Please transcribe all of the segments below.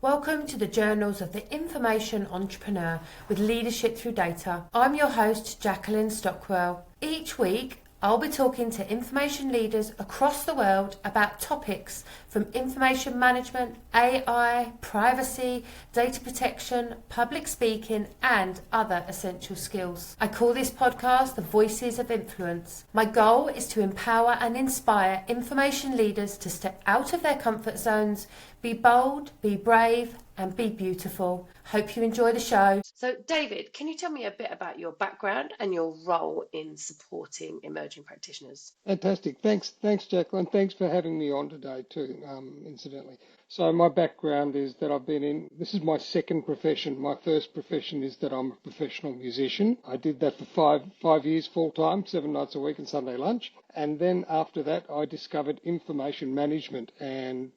Welcome to the Journals of the Information Entrepreneur with Leadership Through Data. I'm your host, Jacqueline Stockwell. Each week, I'll be talking to information leaders across the world about topics from information management, AI, privacy, data protection, public speaking, and other essential skills. I call this podcast the Voices of Influence. My goal is to empower and inspire information leaders to step out of their comfort zones, be bold, be brave, and be beautiful. Hope you enjoy the show. So, David, can you tell me a bit about your background and your role in supporting emerging practitioners? Fantastic. Thanks, Jacqueline. Thanks for having me on today too, incidentally. So my background is that this is my second profession. My first profession is that I'm a professional musician. I did that for five years full time, 7 nights a week and Sunday lunch. And then after that, I discovered information management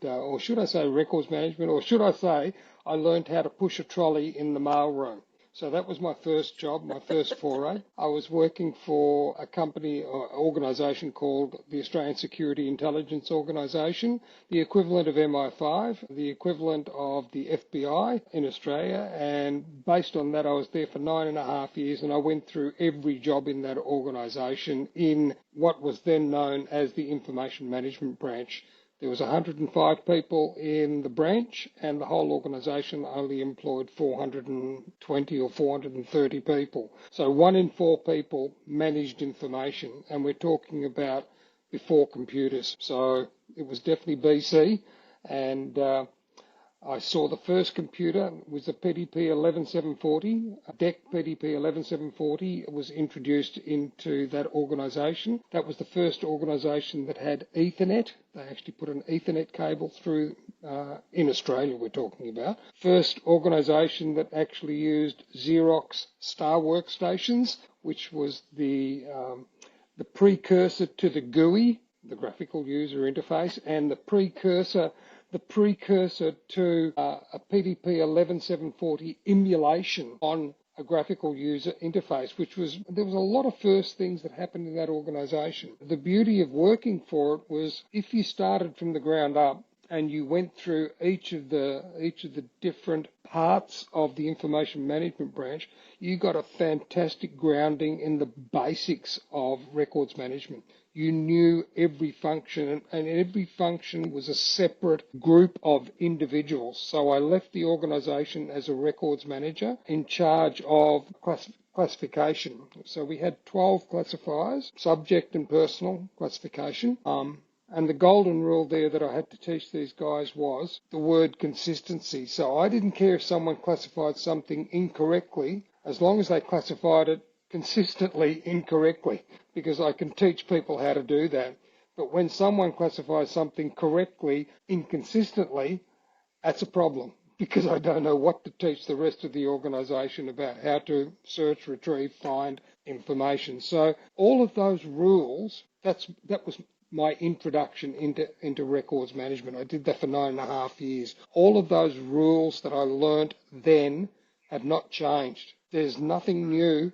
or should I say records management, or should I say I learned how to push a trolley in the mailroom. So that was my first job, my first foray. I was working for a company or organisation called the Australian Security Intelligence Organisation, the equivalent of MI5, the equivalent of the FBI in Australia. And based on that, I was there for 9.5 years, and I went through every job in that organisation in what was then known as the Information Management Branch. There was 105 people in the branch, and the whole organisation only employed 420 or 430 people. So 1 in 4 people managed information, and we're talking about before computers. So it was definitely BC, and I saw the first computer. It was a PDP 11740. A DEC PDP 11740 was introduced into that organisation. That was the first organisation that had Ethernet. They actually put an Ethernet cable through, in Australia we're talking about. First organisation that actually used Xerox Star Workstations, which was the precursor to the GUI, the graphical user interface, and the precursor to a PDP 11740 emulation on a graphical user interface, there was a lot of first things that happened in that organisation. The beauty of working for it was if you started from the ground up and you went through each of the different parts of the information management branch, you got a fantastic grounding in the basics of records management. You knew every function, and every function was a separate group of individuals. So I left the organisation as a records manager in charge of classification. So we had 12 classifiers, subject and personal classification. And the golden rule there that I had to teach these guys was the word consistency. So I didn't care if someone classified something incorrectly, as long as they classified it consistently incorrectly, because I can teach people how to do that. But when someone classifies something correctly inconsistently, that's a problem, because I don't know what to teach the rest of the organisation about how to search, retrieve, find information. So all of those rules, that was my introduction into records management. I did that for 9.5 years. All of those rules that I learnt then have not changed. There's nothing new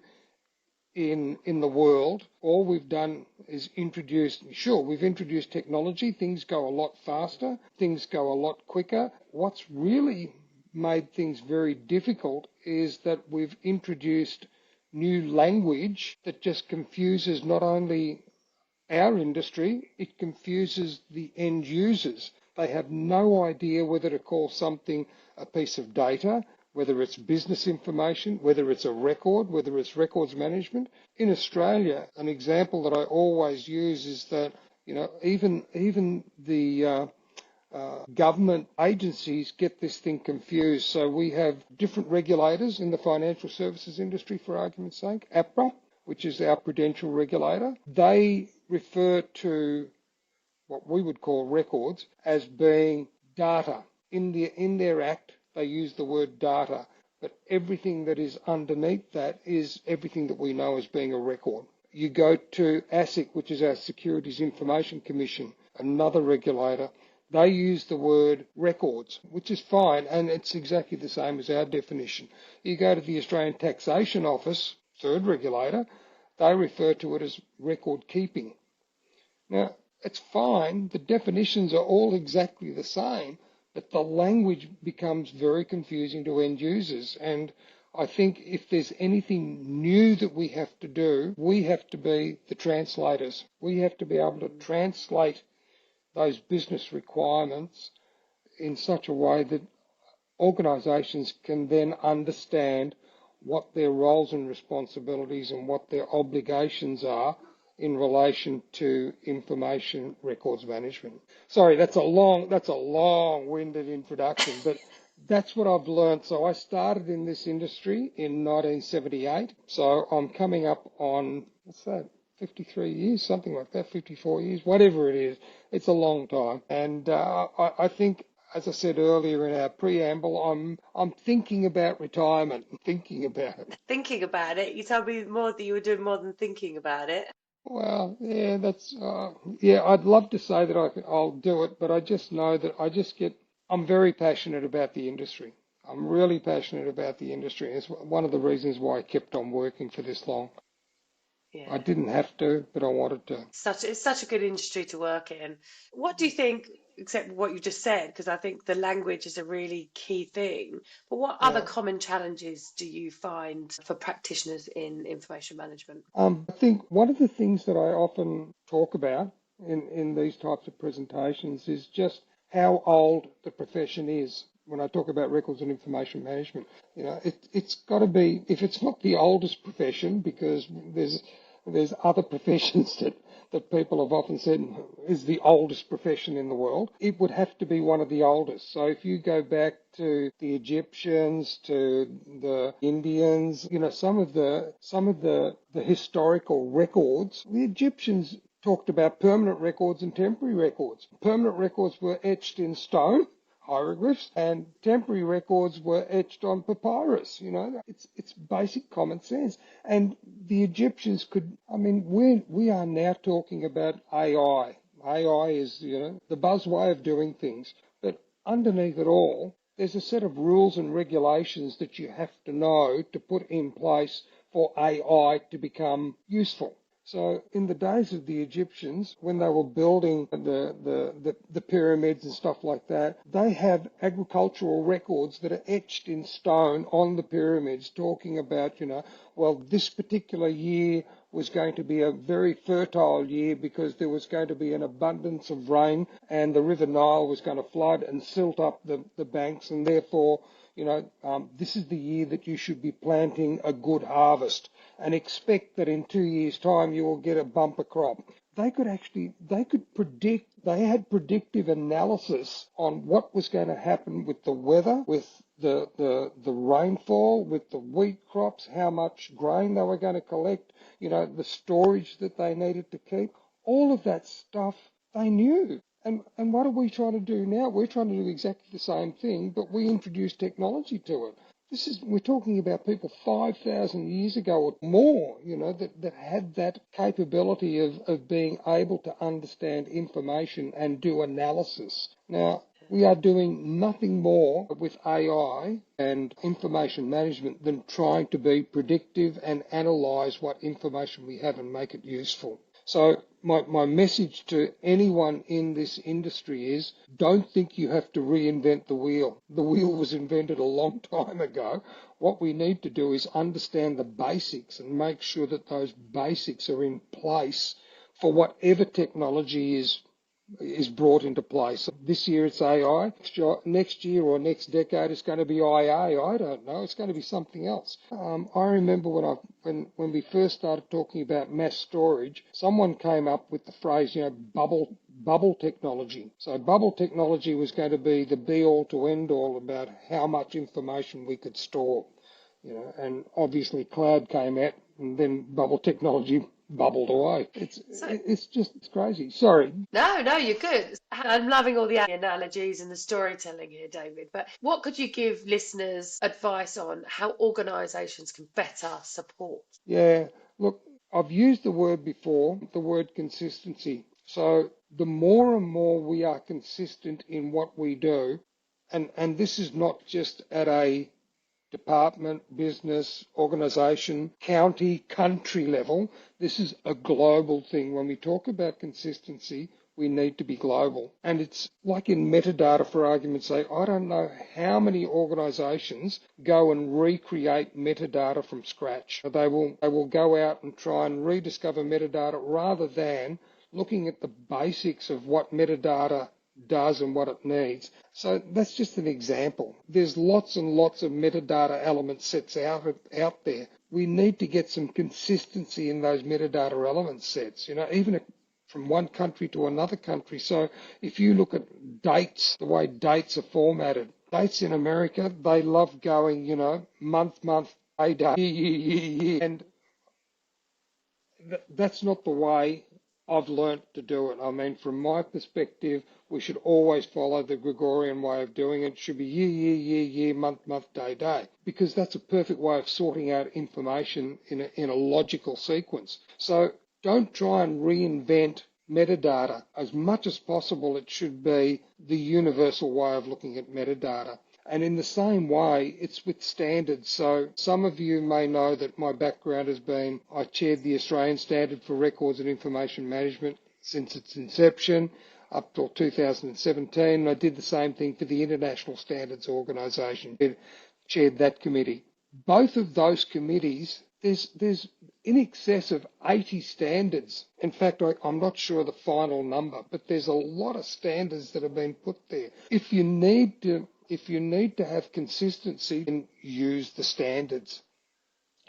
in the world. All we've done is we've introduced technology. Things go a lot faster. Things go a lot quicker. What's really made things very difficult is that we've introduced new language that just confuses not only our industry, it confuses the end users. They have no idea whether to call something a piece of data, whether it's business information, whether it's a record, whether it's records management. In Australia, an example that I always use is that, even the government agencies get this thing confused. So we have different regulators in the financial services industry, for argument's sake. APRA, which is our prudential regulator, they refer to what we would call records as being data. In their act, they use the word data, but everything that is underneath that is everything that we know as being a record. You go to ASIC, which is our Securities Information Commission, another regulator. They use the word records, which is fine, and it's exactly the same as our definition. You go to the Australian Taxation Office, third regulator, they refer to it as record keeping. Now, it's fine, the definitions are all exactly the same, but the language becomes very confusing to end users. And I think if there's anything new that we have to do, we have to be the translators. We have to be able to translate those business requirements in such a way that organisations can then understand what their roles and responsibilities and what their obligations are in relation to information records management. Sorry, that's a long-winded introduction, but that's what I've learned. So I started in this industry in 1978. So I'm coming up on, what's that, 53 years, something like that, 54 years, whatever it is. It's a long time. And I think, as I said earlier in our preamble, I'm thinking about retirement, thinking about it. Thinking about it? You told me more that you were doing more than thinking about it. Well, yeah, yeah, I'd love to say that I'll do it, but I just know that I'm very passionate about the industry. I'm really passionate about the industry. It's one of the reasons why I kept on working for this long. Yeah. I didn't have to, but I wanted to. It's such a good industry to work in. What do you think, except what you just said, because I think the language is a really key thing, but what other Yeah. common challenges do you find for practitioners in information management? I think one of the things that I often talk about in these types of presentations is just how old the profession is. When I talk about records and information management, it's got to be, if it's not the oldest profession, because there's other professions that people have often said is the oldest profession in the world, it would have to be one of the oldest. So if you go back to the Egyptians, to the Indians, some of the historical records, the Egyptians talked about permanent records and temporary records. Permanent records were etched in stone, hieroglyphs, and temporary records were etched on papyrus. It's basic common sense. And the Egyptians we are now talking about AI. AI is, the buzz way of doing things. But underneath it all, there's a set of rules and regulations that you have to know to put in place for AI to become useful. So in the days of the Egyptians, when they were building the pyramids and stuff like that, they have agricultural records that are etched in stone on the pyramids talking about, this particular year was going to be a very fertile year because there was going to be an abundance of rain and the River Nile was going to flood and silt up the banks, and therefore, this is the year that you should be planting a good harvest and expect that in 2 years' time you will get a bumper crop. They could predict, they had predictive analysis on what was going to happen with the weather, with the rainfall, with the wheat crops, how much grain they were going to collect, the storage that they needed to keep. All of that stuff they knew. And what are we trying to do now? We're trying to do exactly the same thing, but we introduce technology to it. We're talking about people 5,000 years ago or more, that had that capability of being able to understand information and do analysis. Now, we are doing nothing more with AI and information management than trying to be predictive and analyse what information we have and make it useful. So my message to anyone in this industry is, don't think you have to reinvent the wheel. The wheel was invented a long time ago. What we need to do is understand the basics and make sure that those basics are in place for whatever technology is brought into place. This year it's AI. Next year or next decade it's going to be IA. I don't know. It's going to be something else. I remember when we first started talking about mass storage, someone came up with the phrase, bubble technology. So bubble technology was going to be the be-all to end-all about how much information we could store. And obviously cloud came out, and then bubble technology bubbled away. It's crazy. Sorry. No, you're good. I'm loving all the analogies and the storytelling here, David. But what could you give listeners advice on how organisations can better support? Yeah, look, I've used the word before, the word consistency. So the more and more we are consistent in what we do, and this is not just at a department, business, organisation, county, country level. This is a global thing. When we talk about consistency, we need to be global. And it's like in metadata, for argument's sake, I don't know how many organisations go and recreate metadata from scratch. They will go out and try and rediscover metadata rather than looking at the basics of what metadata does and what it needs. So that's just an example. There's lots and lots of metadata element sets out there. We need to get some consistency in those metadata element sets, even from one country to another country. So if you look at dates, the way dates are formatted, dates in America, they love going, month, day, year. And that's not the way I've learnt to do it. I mean, from my perspective, we should always follow the Gregorian way of doing it. It should be year, month, day, because that's a perfect way of sorting out information in a logical sequence. So don't try and reinvent metadata. As much as possible, it should be the universal way of looking at metadata. And in the same way, it's with standards. So some of you may know that my background has been, I chaired the Australian Standard for Records and Information Management since its inception up till 2017. I did the same thing for the International Standards Organisation, chaired that committee. Both of those committees, there's in excess of 80 standards. In fact, I'm not sure the final number, but there's a lot of standards that have been put there. If you need to have consistency, then use the standards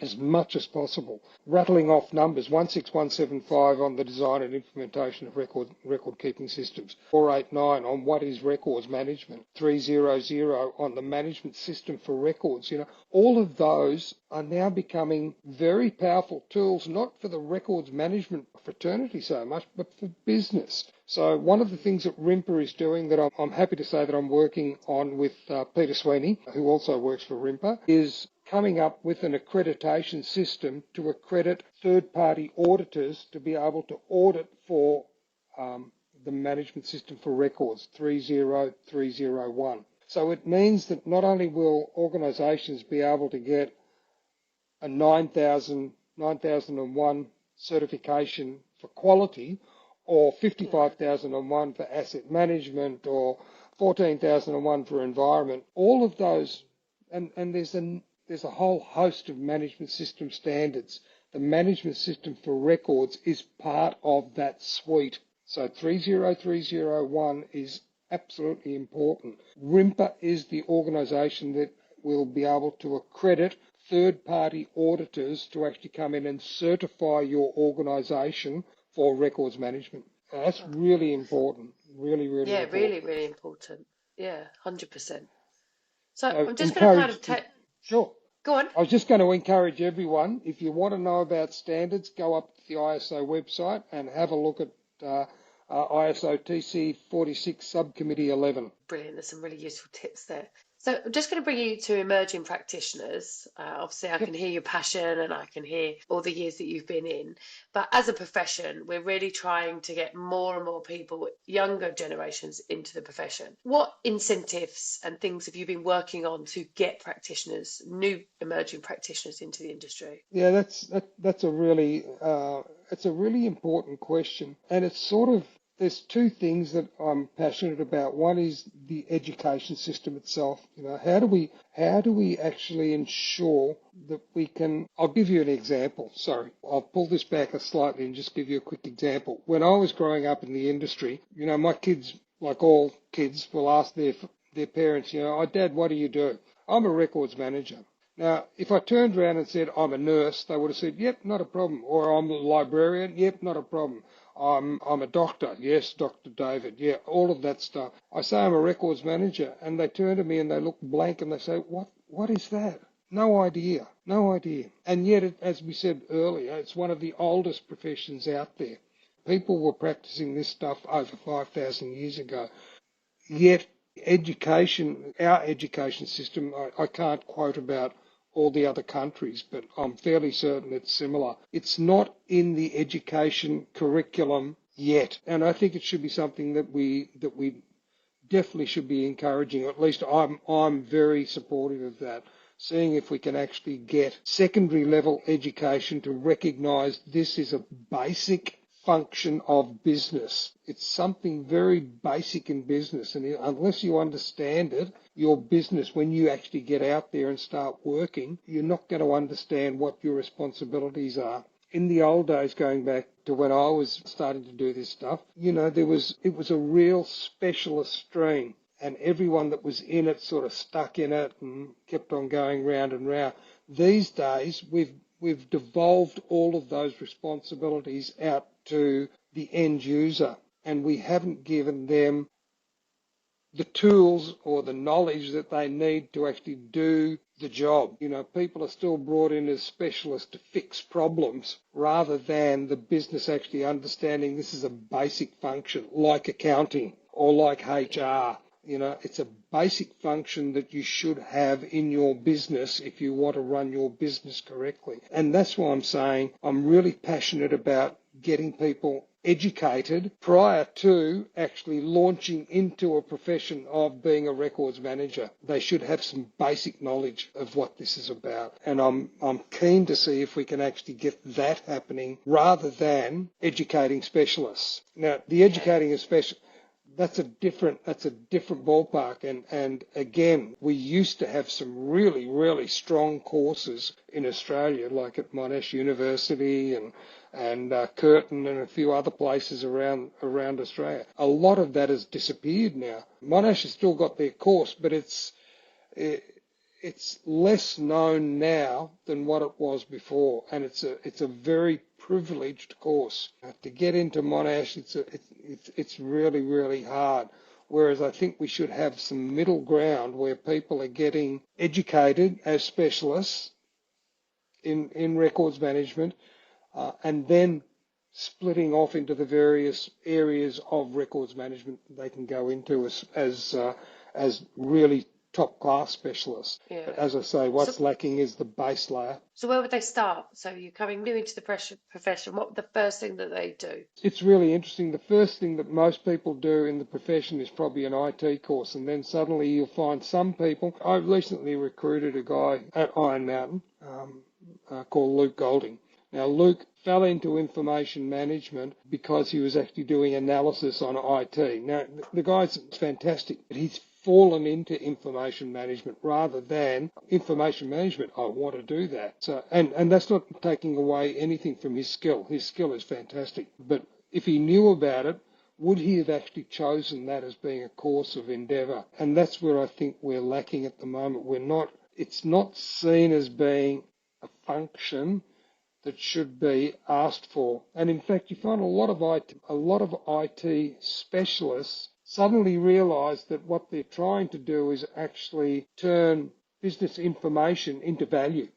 as much as possible. Rattling off numbers, 16175 on the design and implementation of record keeping systems, 489 on what is records management, 300 on the management system for records. All of those are now becoming very powerful tools, not for the records management fraternity so much, but for business. So one of the things that RIMPA is doing that I'm happy to say that I'm working on with Peter Sweeney, who also works for RIMPA, is coming up with an accreditation system to accredit third-party auditors to be able to audit for the management system for records, 30301. So it means that not only will organisations be able to get a 9001 certification for quality, or 55,001 for asset management, or 14,001 for environment, all of those, and there's a whole host of management system standards. The management system for records is part of that suite. So 30301 is absolutely important. RIMPA is the organisation that will be able to accredit third-party auditors to actually come in and certify your organisation for records management. And that's really important. Really important. Really important. Yeah, 100%. So I'm just going to kind of take... Sure. Go on. I was just going to encourage everyone, if you want to know about standards, go up to the ISO website and have a look at ISO TC 46 Subcommittee 11. Brilliant. There's some really useful tips there. So I'm just going to bring you to emerging practitioners. Obviously, I can hear your passion and I can hear all the years that you've been in. But as a profession, we're really trying to get more and more people, younger generations, into the profession. What incentives and things have you been working on to get practitioners, new emerging practitioners, into the industry? Yeah, that's a really it's a really important question, and it's sort of, there's two things that I'm passionate about. One is the education system itself. How do we actually ensure that we can? I'll give you an example. Sorry, I'll pull this back slightly and just give you a quick example. When I was growing up in the industry, my kids, like all kids, will ask their parents, "Oh, Dad, what do you do?" "I'm a records manager." Now, if I turned around and said I'm a nurse, they would have said, "Yep, not a problem." Or I'm a librarian, "Yep, not a problem." I'm a doctor. "Yes, Dr. David." Yeah, all of that stuff. I say I'm a records manager, and they turn to me and they look blank and they say, What is that? No idea. And yet, as we said earlier, it's one of the oldest professions out there. People were practicing this stuff over 5,000 years ago. Yet, our education system, I can't quote about all the other countries, but I'm fairly certain it's similar. It's not in the education curriculum yet, and I think it should be something that we definitely should be encouraging. At least I'm very supportive of that. Seeing if we can actually get secondary level education to recognise this is a basic function of business. It's something very basic in business, and unless you understand it, your business, when you actually get out there and start working, you're not going to understand what your responsibilities are. In the old days, going back to when I was starting to do this stuff, it was a real specialist stream, and everyone that was in it sort of stuck in it and kept on going round and round. These days, we've devolved all of those responsibilities out to the end user, and we haven't given them the tools or the knowledge that they need to actually do the job. People are still brought in as specialists to fix problems rather than the business actually understanding this is a basic function like accounting or like HR. It's a basic function that you should have in your business if you want to run your business correctly. And that's why I'm saying I'm really passionate about getting people educated prior to actually launching into a profession of being a records manager. They should have some basic knowledge of what this is about. And I'm keen to see if we can actually get that happening rather than educating specialists. Now, the educating of specialists, that's a different ballpark. And again, we used to have some really, really strong courses in Australia, like at Monash University and Curtin and a few other places around Australia. A lot of that has disappeared now. Monash has still got their course, but it's less known now than what it was before, and it's a very privileged course. To get into Monash, it's really, really hard. Whereas I think we should have some middle ground where people are getting educated as specialists in records management, and then splitting off into the various areas of records management they can go into as really top-class specialists. Yeah. But as I say, what's lacking is the base layer. So where would they start? So you're coming new into the profession. What would the first thing that they do? It's really interesting. The first thing that most people do in the profession is probably an IT course, and then suddenly you'll find some people. I recently recruited a guy at Iron Mountain called Luke Golding. Now, Luke fell into information management because he was actually doing analysis on IT. Now, the guy's fantastic, but he's fallen into information management rather than information management. I want to do that. So, and that's not taking away anything from his skill. His skill is fantastic. But if he knew about it, would he have actually chosen that as being a course of endeavour? And that's where I think we're lacking at the moment. It's not seen as being a function that should be asked for. And in fact, you find a lot of IT specialists suddenly realise that what they're trying to do is actually turn business information into value,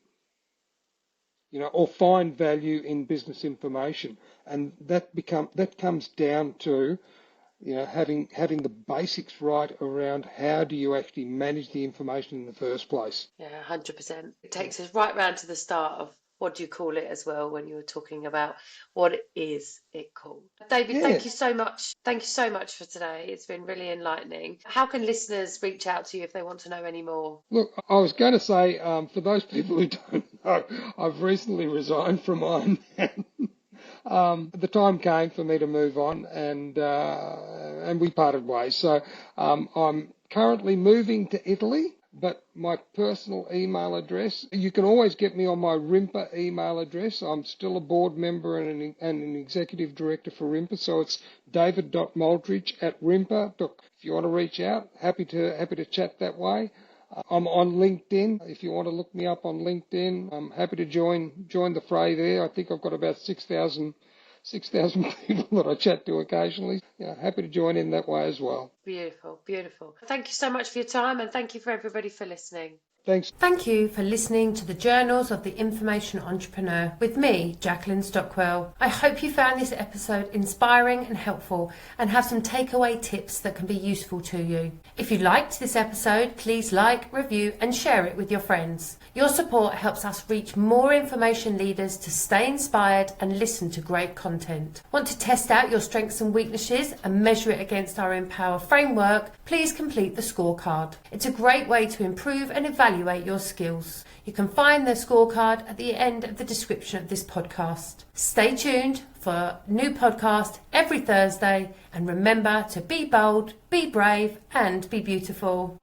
or find value in business information. And that comes down to having the basics right around how do you actually manage the information in the first place. Yeah, 100%. It takes us right round to the start of what do you call it as well when you were talking about what is it called. David, Thank you so much. Thank you so much for today. It's been really enlightening. How can listeners reach out to you if they want to know any more? Look, I was going to say, for those people who don't know, I've recently resigned from Iron Man. The time came for me to move on, and we parted ways. So I'm currently moving to Italy, but my personal email address, you can always get me on my RIMPA email address. I'm still a board member and an executive director for RIMPA, so it's david.moldrich@rimpa. If you want to reach out, happy to chat that way. I'm on LinkedIn. If you want to look me up on LinkedIn, I'm happy to join the fray there. I think I've got about 6,000 people that I chat to occasionally. Happy to join in that way as well. Beautiful, beautiful. Thank you so much for your time, and thank you for everybody for listening. Thanks. Thank you for listening to the Journals of the Information Entrepreneur with me, Jacqueline Stockwell. I hope you found this episode inspiring and helpful and have some takeaway tips that can be useful to you. If you liked this episode, please like, review and share it with your friends. Your support helps us reach more information leaders to stay inspired and listen to great content. Want to test out your strengths and weaknesses and measure it against our Empower framework? Please complete the scorecard. It's a great way to improve and evaluate evaluate your skills. You can find the scorecard at the end of the description of this podcast. Stay tuned for a new podcast every Thursday, and remember to be bold, be brave, and be beautiful.